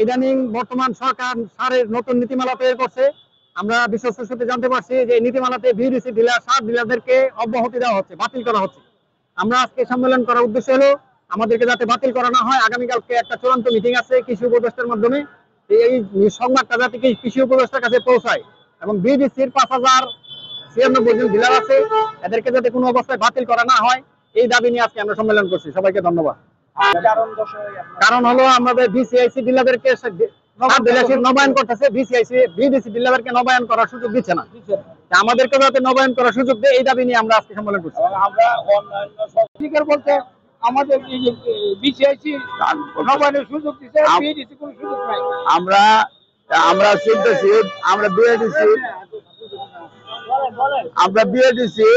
ইদানিং বর্তমান সরকার সারের নতুন নীতিমালা তৈরি করছে। আমরা বিশ্বস্ত সূত্রে জানতে পারছি যে এই নীতিমালাতে বিডিসি ডিলার, সার ডিলারদেরকে অব্যাহতি দেওয়া হচ্ছে, বাতিল করা হচ্ছে। আমরা আজকে সম্মেলন করার উদ্দেশ্য হলো আমাদেরকে যাতে বাতিল করা না হয়। আগামীকালকে একটা চূড়ান্ত মিটিং আছে কৃষি উপদেষ্টার মাধ্যমে, এই সংবাদটা যাতে কৃষি উপদেষ্টার কাছে পৌঁছায় এবং বিডিসির 5096 জন ডিলার আছে, এদেরকে যাতে কোনো অবস্থায় বাতিল করা না হয়, এই দাবি নিয়ে আজকে আমরা সম্মেলন করছি। সবাইকে ধন্যবাদ। কারণ হলো আমাদের বিসিআইসি ডিলারদেরকে নবায়ন করতেছে, বিসিআইসি বিডিসি ডিলারদেরকে নবায়ন করার সুযোগ দিচ্ছে না। আমাদেরকে যাতে নবায়ন করার সুযোগ দেয়, এই দাবি নিয়ে আমরা আজকে সম্মেলন করছি। আমরা অন্যান্য বলতে আমাদের বিসিআইসি নবায়নের সুযোগ দিচ্ছে, বিডিসি কোনো সুযোগ নাই। আমরা চিন্তাছি, আমরা বিএডিসি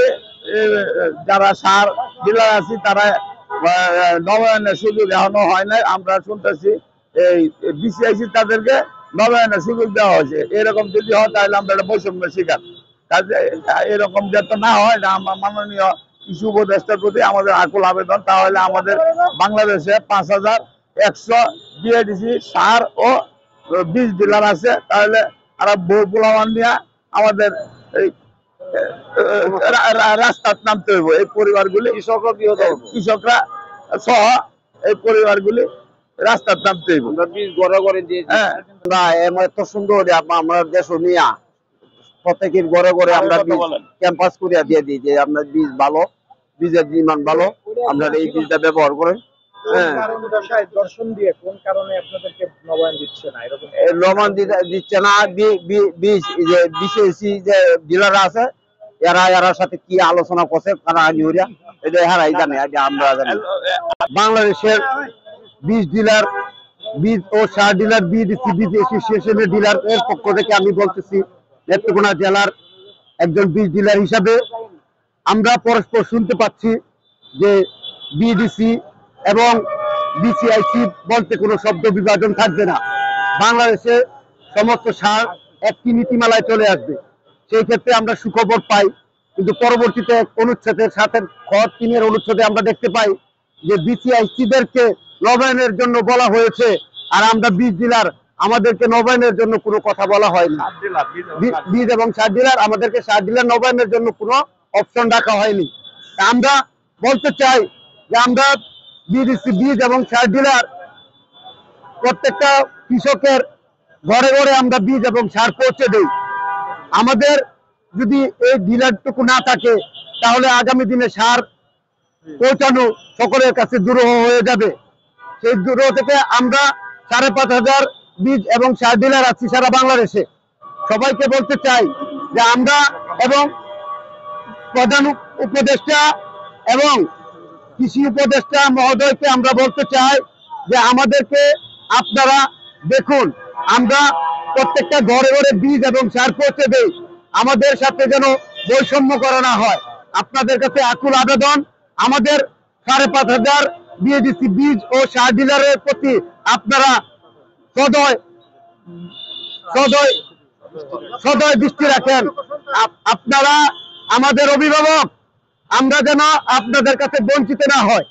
যারা সার ডিলার আছি তারা নবায়নের সুযোগ এখনো হয় নাই। আমরা শুনতেছি এই বিসিআইসি তাদেরকে নবায়নের সুযোগ দেওয়া হয়েছে। এরকম যদি হয় তাহলে আমরা একটা বৈষম্যের শিকার। কাজে এরকম যাতে না হয়, না আমার মাননীয় কৃষি উপদেষ্টার প্রতি আমাদের আকুল আবেদন। তাহলে আমাদের বাংলাদেশে 5100 বিএডিসি সার ও বীজ ডিলার আছে, তাহলে তারা বহু পোলাওয়ান নিয়ে আমাদের এই রাস্তার নামতে হইব। এই পরিবারগুলি কৃষকরা সহ এই পরিবারগুলি রাস্তার নামতে হইব। বীজ ঘরে ঘরে দিয়ে এত সুন্দর আমরা দেশ নিয়ে প্রত্যেকের ঘরে ঘরে আমরা ক্যাম্পাস করিয়া দিয়ে দিই যে আপনার বীজ ভালো, বীজের ডিমান্ড ভালো, আপনারা এই বীজটা ব্যবহার করেন। দর্শন দিয়ে কোন কারণে আপনাদেরকে নবায়ন দিচ্ছে না, এরকম নবায়ন দিচ্ছে না? বিসিআইসি যে ডিলার আছে এরার সাথে কি আলোচনা করছে তারা এটা হারাই জানে, আমরা জানি। বাংলাদেশের বীজ ডিলার, বীজ ও সার ডিলার, বিডিসি বীজ অ্যাসোসিয়েশনের ডিলার এর পক্ষ থেকে আমি বলতেছি, নেত্রকোনা জেলার একজন বীজ ডিলার হিসাবে আমরা পরস্পর শুনতে পাচ্ছি যে বিডিসি এবং বিসিআইসি বলতে কোনো শব্দ বিভাজন থাকবে না। বাংলাদেশে সমস্ত সার একটি নীতিমালায় চলে আসবে। সেই ক্ষেত্রে আমরা সুখবর পাই, কিন্তু পরবর্তীতে অনুচ্ছেদের সাথে খ3 অনুচ্ছেদে আমরা দেখতে পাই যে বিসিআইসিদেরকে নবায়নের জন্য বলা হয়েছে, আর আমরা বীজ ডিলার আমাদেরকে নবায়নের জন্য কোনো কথা বলা হয়নি। বীজ এবং সার ডিলার আমাদেরকে সার ডিলার নবায়নের জন্য কোনো অপশন রাখা হয়নি। আমরা বলতে চাই যে আমরা বিডিসি বীজ এবং সার ডিলার প্রত্যেকটা কৃষকের ঘরে ঘরে আমরা বীজ এবং সার পৌঁছে দেই। আমাদের যদি এই ডিলারটুকু না থাকে তাহলে আগামী দিনে সার পৌঁছানো সকলের কাছে দুরূহ হয়ে যাবে। সেই দুরূহ থেকে আমরা 5500 বীজ এবং সার ডিলার আছি সারা বাংলাদেশে। সবাইকে বলতে চাই যে আমরা এবং প্রধান উপদেষ্টা এবং কৃষি উপদেষ্টা মহোদয়কে আমরা বলতে চাই যে আমাদেরকে আপনারা দেখুন, আমরা প্রত্যেকটা ঘরে ঘরে বীজ এবং সার পৌঁছে দেই, আমাদের সাথে যেন বৈষম্য করা না হয়। আপনাদের কাছে আকুল আবেদন, আমাদের 5500 বিএডিসি বীজ ও সার ডিলারের প্রতি আপনারা সদয় দৃষ্টি রাখেন। আপনারা আমাদের অভিভাবক, আমরা যেন আপনাদের কাছে বঞ্চিত না হয়।